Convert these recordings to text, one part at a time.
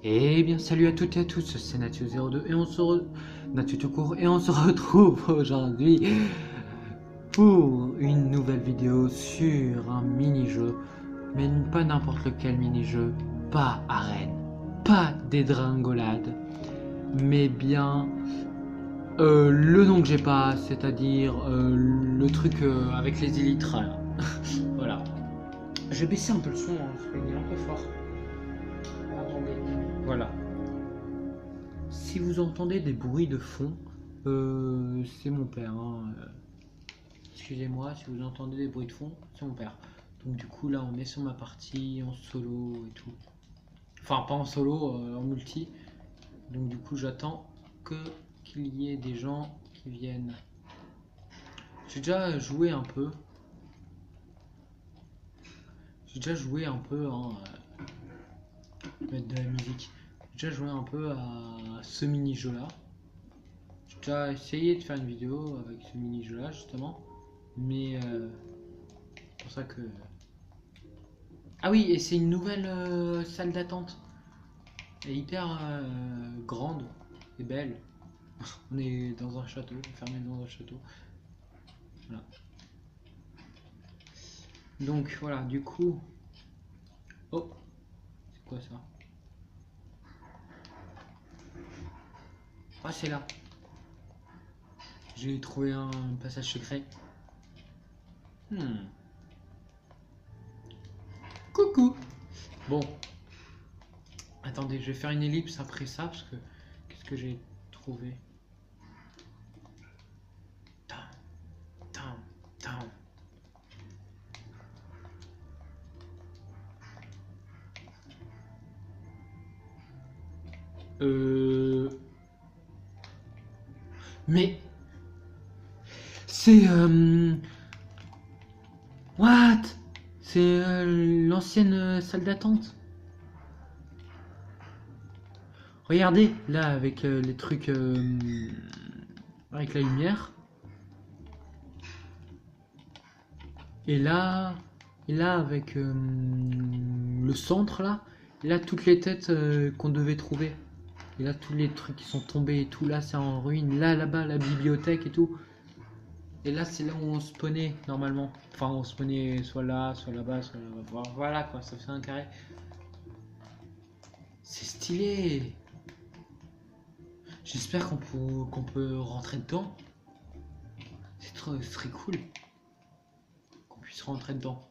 Eh bien salut à toutes et à tous, c'est Natio02 et Natio tout court et on se retrouve aujourd'hui pour une nouvelle vidéo sur un mini-jeu, mais pas n'importe lequel mini-jeu, pas arène, pas dédringolade, mais bien le nom que j'ai pas, c'est-à-dire le truc avec les élytres là. Voilà. Je vais baisser un peu le son, hein, parce qu'il est un peu fort. Attendez. Voilà. Si vous entendez des bruits de fond, c'est mon père. Hein. Excusez-moi, si vous entendez des bruits de fond, c'est mon père. Donc du coup là on est sur ma partie en solo et tout. Enfin pas en solo, en multi. Donc du coup j'attends qu'il y ait des gens qui viennent. J'ai déjà joué un peu. Hein, mettre de la musique. J'ai déjà joué un peu à ce mini-jeu là. J'ai déjà essayé de faire une vidéo avec ce mini-jeu là justement. Mais c'est pour ça que... Ah oui, et c'est une nouvelle salle d'attente. Elle est hyper grande et belle. On est dans un château, enfermé dans un château. Voilà. Donc voilà, du coup... Oh, c'est quoi ça? Ah, c'est là. J'ai trouvé un passage secret. Coucou. Bon. Attendez, je vais faire une ellipse après ça, parce que... Qu'est-ce que j'ai trouvé? Tam. Mais... C'est... What? C'est l'ancienne salle d'attente. Regardez, là, avec les trucs... avec la lumière. Et là avec le centre, là. Et là, toutes les têtes qu'on devait trouver. Et là, tous les trucs qui sont tombés et tout. Là, c'est en ruine. Là, là-bas, la bibliothèque et tout. Et là, c'est là où on spawnait, normalement. Enfin, on spawnait soit là, soit là-bas, soit là-bas. Voilà, quoi, ça fait un carré. C'est stylé. J'espère qu'on peut rentrer dedans. C'est très cool qu'on puisse rentrer dedans.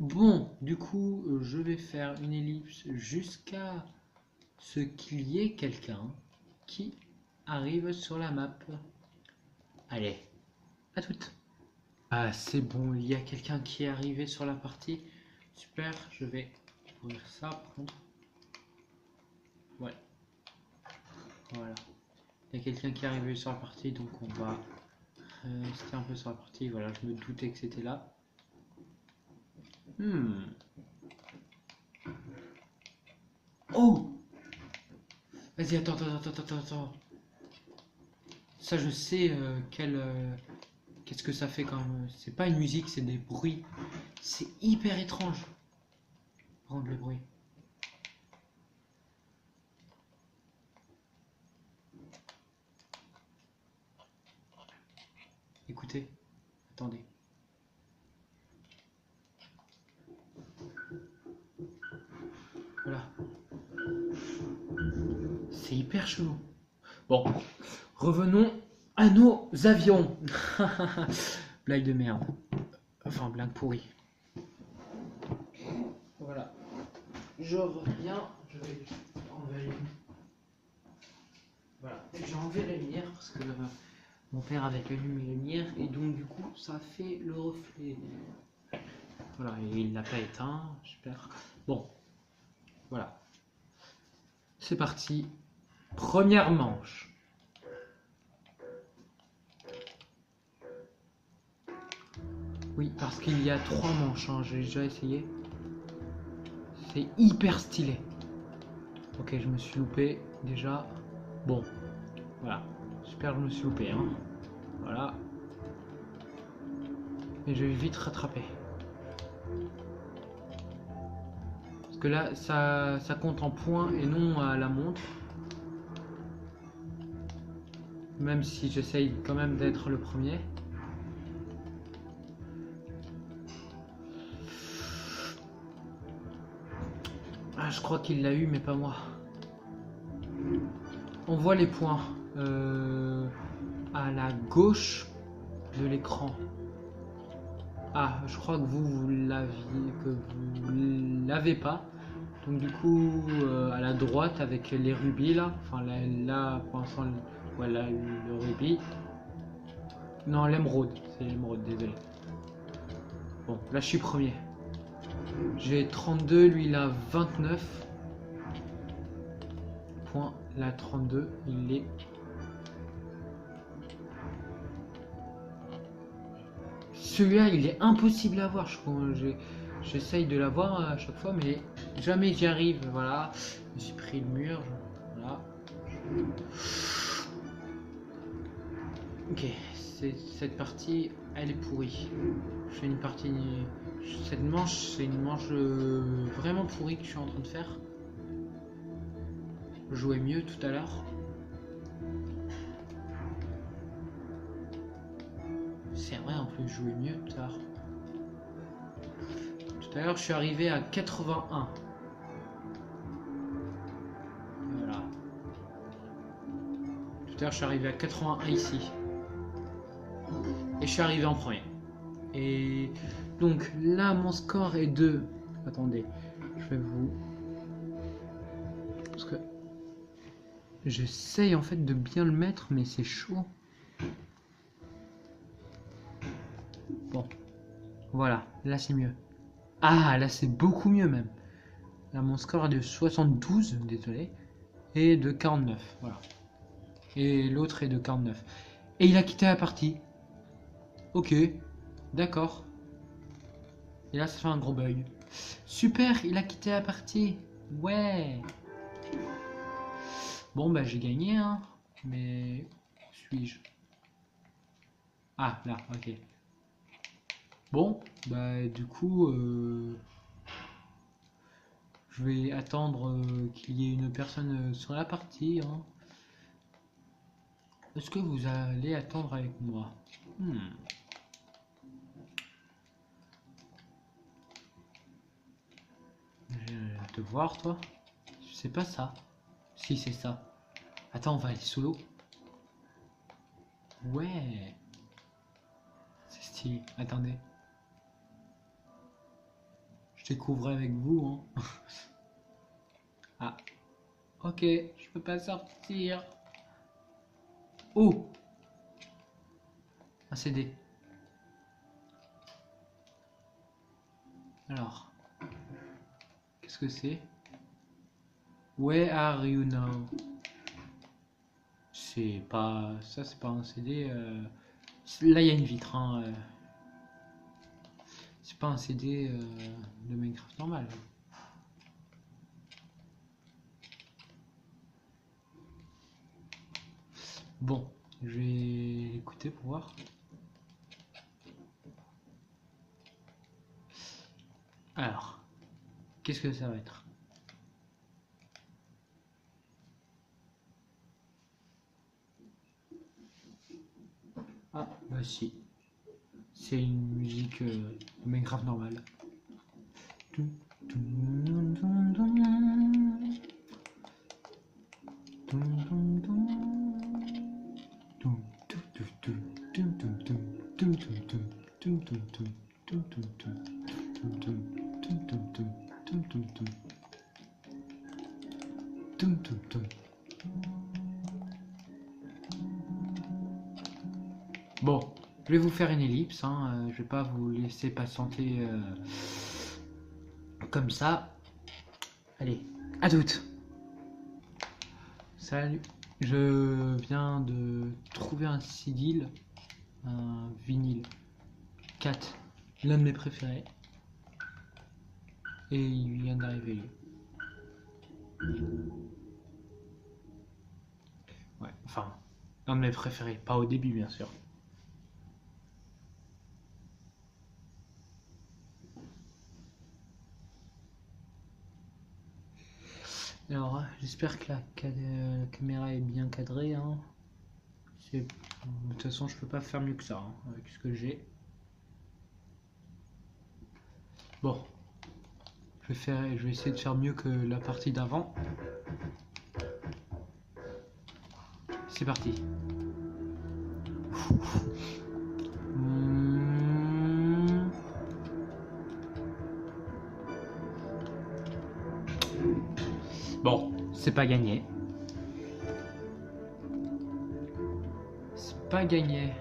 Bon, du coup, je vais faire une ellipse jusqu'à ce qu'il y ait quelqu'un qui arrive sur la map. Allez, à toutes. Ah, c'est bon, il y a quelqu'un qui est arrivé sur la partie. Super, je vais ouvrir ça par contre. Ouais. Voilà. Il y a quelqu'un qui est arrivé sur la partie, donc on va rester un peu sur la partie. Voilà, je me doutais que c'était là. Oh! Vas-y, attends. Ça, je sais qu'est-ce que ça fait quand même. C'est pas une musique, c'est des bruits. C'est hyper étrange. Rendre le bruit. Écoutez. Attendez. Voilà. C'est hyper chelou. Bon, revenons à nos avions. Blague de merde. Enfin, blague pourrie. Voilà. Je reviens. Je vais enlever. Voilà. J'ai enlevé la lumière parce que mon père avait allumé la lumière et donc du coup ça fait le reflet. Voilà, et il l'a pas éteint, j'espère. Bon, voilà. C'est parti. Première manche. Oui, parce qu'il y a 3 manches, hein, j'ai déjà essayé. C'est hyper stylé. Ok, je me suis loupé déjà. Bon, voilà. Super, je me suis loupé. Hein. Voilà. Mais je vais vite rattraper. Parce que là, ça compte en points et non à la montre. Même si j'essaye quand même d'être le premier. Ah, je crois qu'il l'a eu, mais pas moi. On voit les points à la gauche de l'écran. Ah, je crois que vous l'avez pas. Donc du coup, à la droite avec les rubis là, enfin là pour l'instant, voilà le rubis. Non, l'émeraude, c'est l'émeraude, désolé. Bon, là je suis premier. J'ai 32, lui il a 29 points. Là 32, il est... Celui-là, il est impossible à avoir. J'essaye de l'avoir à chaque fois, mais jamais j'y arrive. Voilà, j'ai pris le mur. Voilà. Ok, cette partie, elle est pourrie. Je fais une partie... Cette manche, c'est une manche vraiment pourrie que je suis en train de faire. Je jouais mieux tout à l'heure. C'est vrai, en plus, je jouais mieux tout à l'heure. Tout à l'heure, je suis arrivé à 81. Voilà. Tout à l'heure, je suis arrivé à 81 ici. Et je suis arrivé en premier. Et donc là, mon score est de... Attendez, je vais vous... Parce que j'essaye en fait de bien le mettre, mais c'est chaud. Bon, voilà, là c'est mieux. Ah, là c'est beaucoup mieux même. Là, mon score est de 72, désolé, et de 49, voilà. Et l'autre est de 49. Et il a quitté la partie. Ok, d'accord. Et là, ça fait un gros bug. Super, il a quitté la partie. Ouais. Bon, bah j'ai gagné, hein. Mais où suis-je? Ah, là, ok. Bon, bah du coup, je vais attendre qu'il y ait une personne sur la partie. Hein. Est-ce que vous allez attendre avec moi? Je vais te voir, toi. C'est pas ça. Si, c'est ça. Attends, on va aller sous l'eau. Ouais. C'est stylé. Attendez. Je découvre avec vous. Hein. Ah. Ok, je peux pas sortir. Oh! Un CD. Alors. Qu'est-ce que c'est? Where are you now? C'est pas... Ça, c'est pas un CD. Là, il y a une vitre. Hein, c'est pas un CD de Minecraft normal. Bon, je vais l'écouter pour voir. Alors, qu'est-ce que ça va être? Ah, bah si. C'est une musique de Minecraft normale. Bon, je vais vous faire une ellipse, hein, je vais pas vous laisser patienter comme ça. Allez, à toutes. Salut. Je viens de trouver un CD, un vinyle 4, l'un de mes préférés. Et il vient d'arriver lui. Ouais, enfin, l'un de mes préférés, pas au début bien sûr. Alors, j'espère que la caméra est bien cadrée. Hein. De toute façon, je peux pas faire mieux que ça hein, avec ce que j'ai. Bon, je vais essayer de faire mieux que la partie d'avant. C'est parti. Bon, c'est pas gagné. C'est pas gagné.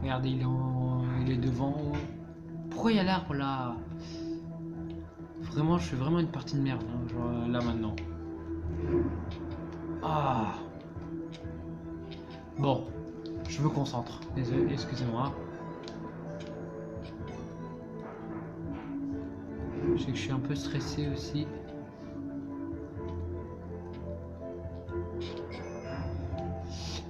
Regardez, il est devant. Pourquoi il y a l'arbre là? Vraiment, je fais vraiment une partie de merde, hein, genre là maintenant. Ah. Bon, je me concentre. Désolé, excusez-moi. Je sais que je suis un peu stressé aussi.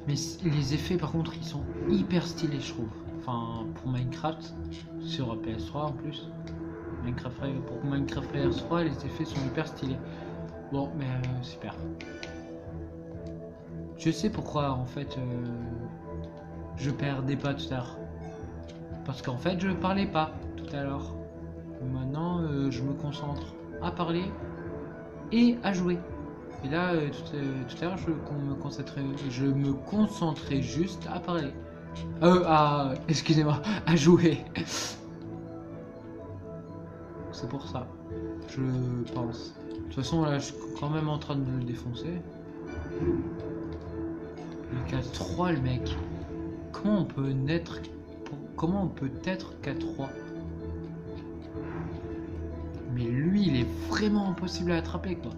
Mais les effets par contre ils sont hyper stylés je trouve. Enfin pour Minecraft sur PS3 en plus. Pour Minecraft PS3 les effets sont hyper stylés. Bon mais super. Je sais pourquoi en fait je perdais pas tout à l'heure. Parce qu'en fait je parlais pas tout à l'heure. Maintenant je me concentre à parler et à jouer. Et là, tout à l'heure, je me concentrais juste à parler. Excusez-moi, à jouer. C'est pour ça, je pense. De toute façon, là, je suis quand même en train de le défoncer. Le 4-3, le mec. Comment on peut être 4-3? Mais lui, il est vraiment impossible à attraper, quoi.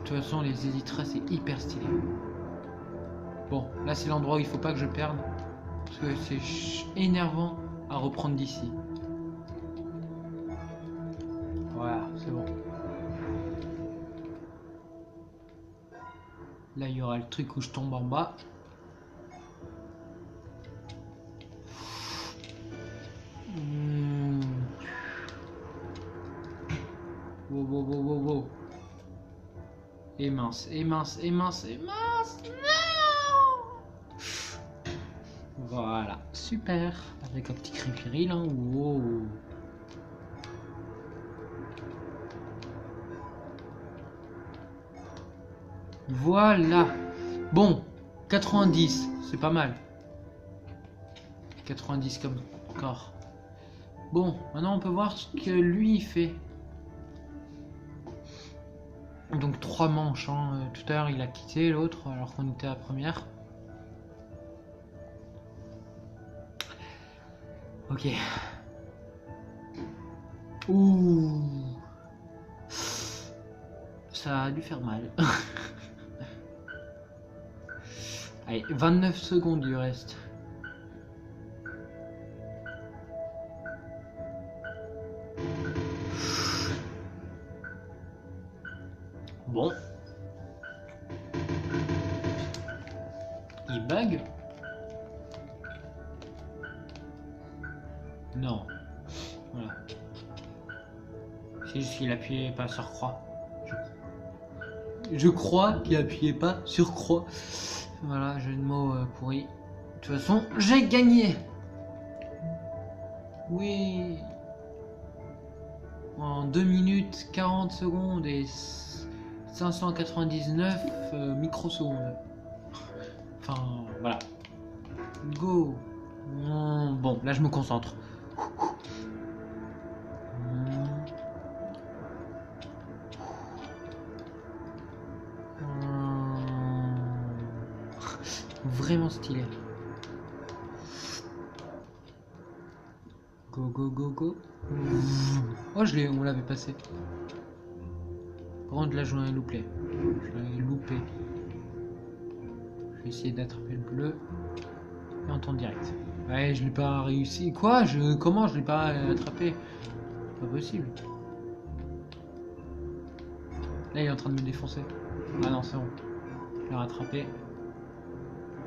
De toute façon, les Elytras c'est hyper stylé. Bon, là c'est l'endroit où il faut pas que je perde. Parce que c'est énervant à reprendre d'ici. Voilà, c'est bon. Là il y aura le truc où je tombe en bas. Wow. Et mince. Voilà, super. Avec un petit cri-péril, hein. Wow. Voilà. Bon, 90, c'est pas mal. 90 comme corps. Bon, maintenant on peut voir ce que lui il fait. Donc 3 manches, hein. Tout à l'heure il a quitté l'autre alors qu'on était à la première. Ok. Ouh. Ça a dû faire mal. Allez, 29 secondes du reste. Bon. Il bug? Non. Voilà. C'est juste qu'il appuyait pas sur croix. Je crois qu'il appuyait pas sur croix. Voilà, jeu de mots pourri. De toute façon, j'ai gagné. Oui. En 2 minutes 40 secondes et 599 microsecondes. Enfin, voilà. Go. Bon, là je me concentre. Vraiment stylé. Go. Oh, on l'avait passé. Par contre, là, je l'ai loupé. Je vais essayer d'attraper le bleu. Et en temps direct. Ouais, je l'ai pas réussi. Quoi? Comment je l'ai pas attrapé? Pas possible. Là, il est en train de me défoncer. Ah non, c'est bon. Je l'ai rattrapé.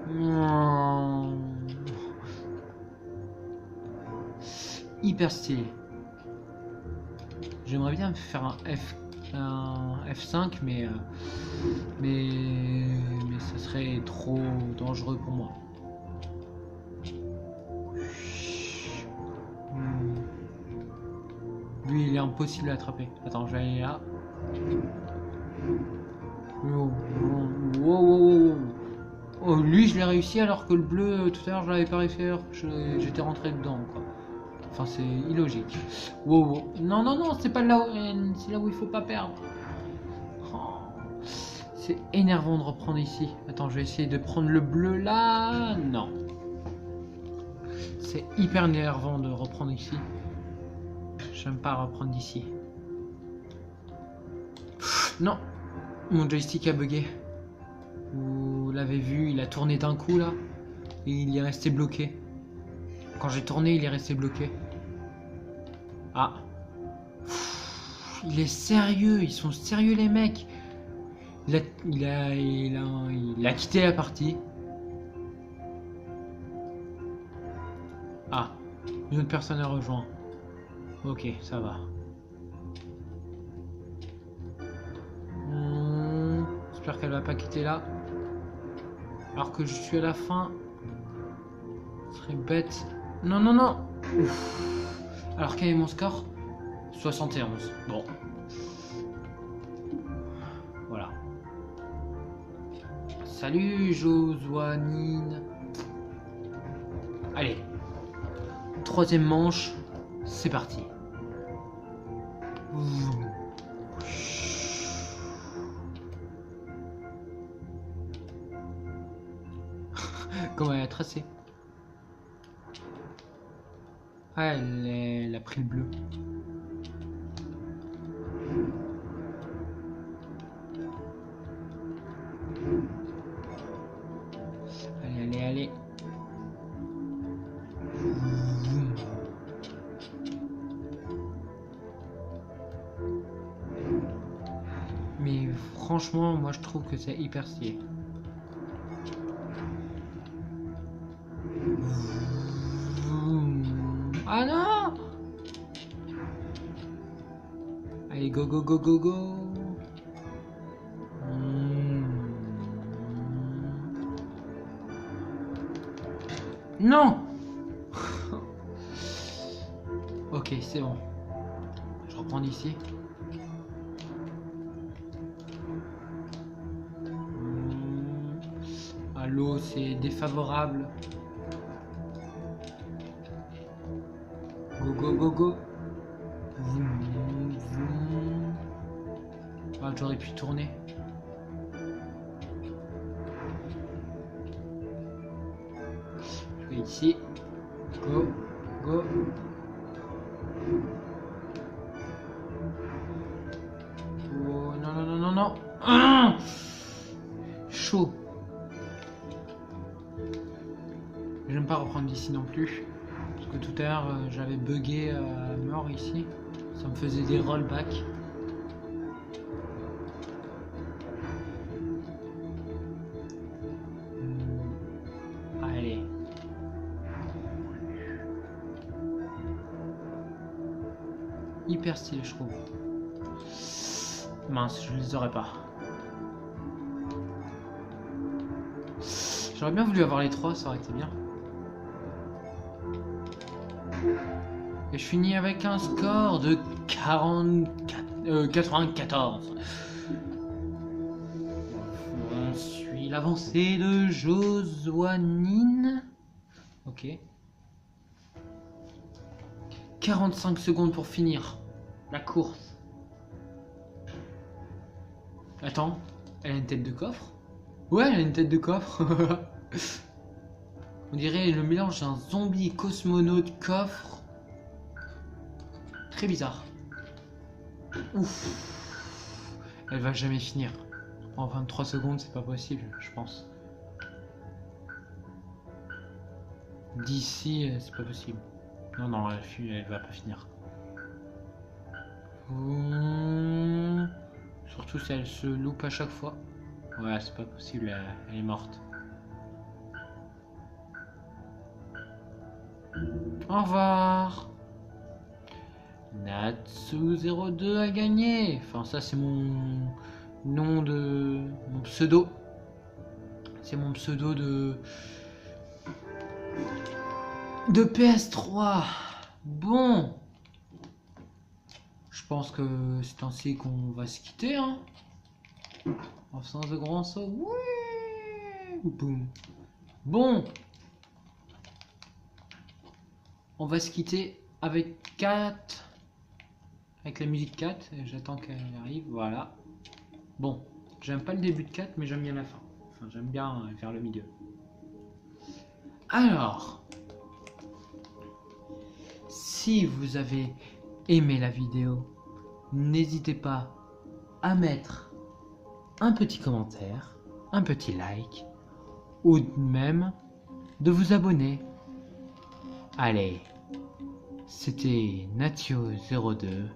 Oh. Hyper stylé. J'aimerais bien faire un F5, mais ça serait trop dangereux pour moi. Lui, il est impossible à attraper. Attends, je vais aller là. Oh, oh, oh, oh. Oh, lui, je l'ai réussi alors que le bleu, tout à l'heure, je l'avais pas réussi. J'étais rentré dedans, quoi. Enfin, c'est illogique. Wow, wow. Non, non, non, c'est pas là où, c'est là où il faut pas perdre. Oh, c'est énervant de reprendre ici. Attends, je vais essayer de prendre le bleu là. Non. C'est hyper énervant de reprendre ici. J'aime pas reprendre d'ici. Non, mon joystick a bugué. Vous l'avez vu, il a tourné d'un coup là. Et il est resté bloqué. Quand j'ai tourné, il est resté bloqué. Ah. Il est sérieux, ils sont sérieux les mecs. Il a quitté la partie. Ah, une autre personne a rejoint. Ok, ça va. J'espère qu'elle va pas quitter là. Alors que je suis à la fin. Ce serait bête. Non, non, non. Ouf. Alors quel est mon score? 71. Bon. Voilà. Salut Josuanine. Allez. Troisième manche. C'est parti. Comment elle a tracé? Ah, elle a pris le bleu. Allez, allez, allez. Mais franchement, moi je trouve que c'est hyper stylé. Ah non! Allez, go, go, go, go, go! Non! Ok, c'est bon. Je reprends d'ici. Ah, l'eau, c'est défavorable. Go, go, go, go! Ah, j'aurais pu tourner. Je vais ici. Go, go. Oh, non, non, non, non, non. Ah, chaud. J'aime pas reprendre d'ici non plus. Parce que tout à l'heure, j'avais bugué à mort ici. Ça me faisait des rollbacks. Allez. Hyper stylé, je trouve. Mince, je les aurais pas. J'aurais bien voulu avoir les trois, ça aurait été bien. Et je finis avec un score de 94. On suit l'avancée de Josuanine. Ok. 45 secondes pour finir la course. Attends, elle a une tête de coffre? Ouais, elle a une tête de coffre. On dirait le mélange d'un zombie cosmonaute coffre. Très bizarre. Ouf. Elle va jamais finir. En 23 secondes, c'est pas possible, je pense. D'ici, c'est pas possible. Non, non, elle va pas finir. Surtout si elle se loupe à chaque fois. Ouais, c'est pas possible, elle est morte. Au revoir. Natsu02 a gagné. Enfin, ça, c'est mon nom de... mon pseudo. C'est mon pseudo de PS3. Bon. Je pense que c'est ainsi qu'on va se quitter, hein. En faisant de grands sauts. Ouais. Boum. Bon. On va se quitter avec 4. Avec la musique 4. J'attends qu'elle arrive. Voilà. Bon. J'aime pas le début de 4, mais j'aime bien la fin. Enfin, j'aime bien vers le milieu. Alors. Si vous avez aimé la vidéo, n'hésitez pas à mettre un petit commentaire, un petit like, ou même de vous abonner. Allez, c'était Natio02,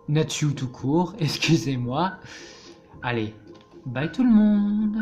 Natio tout court, excusez-moi. Allez, bye tout le monde.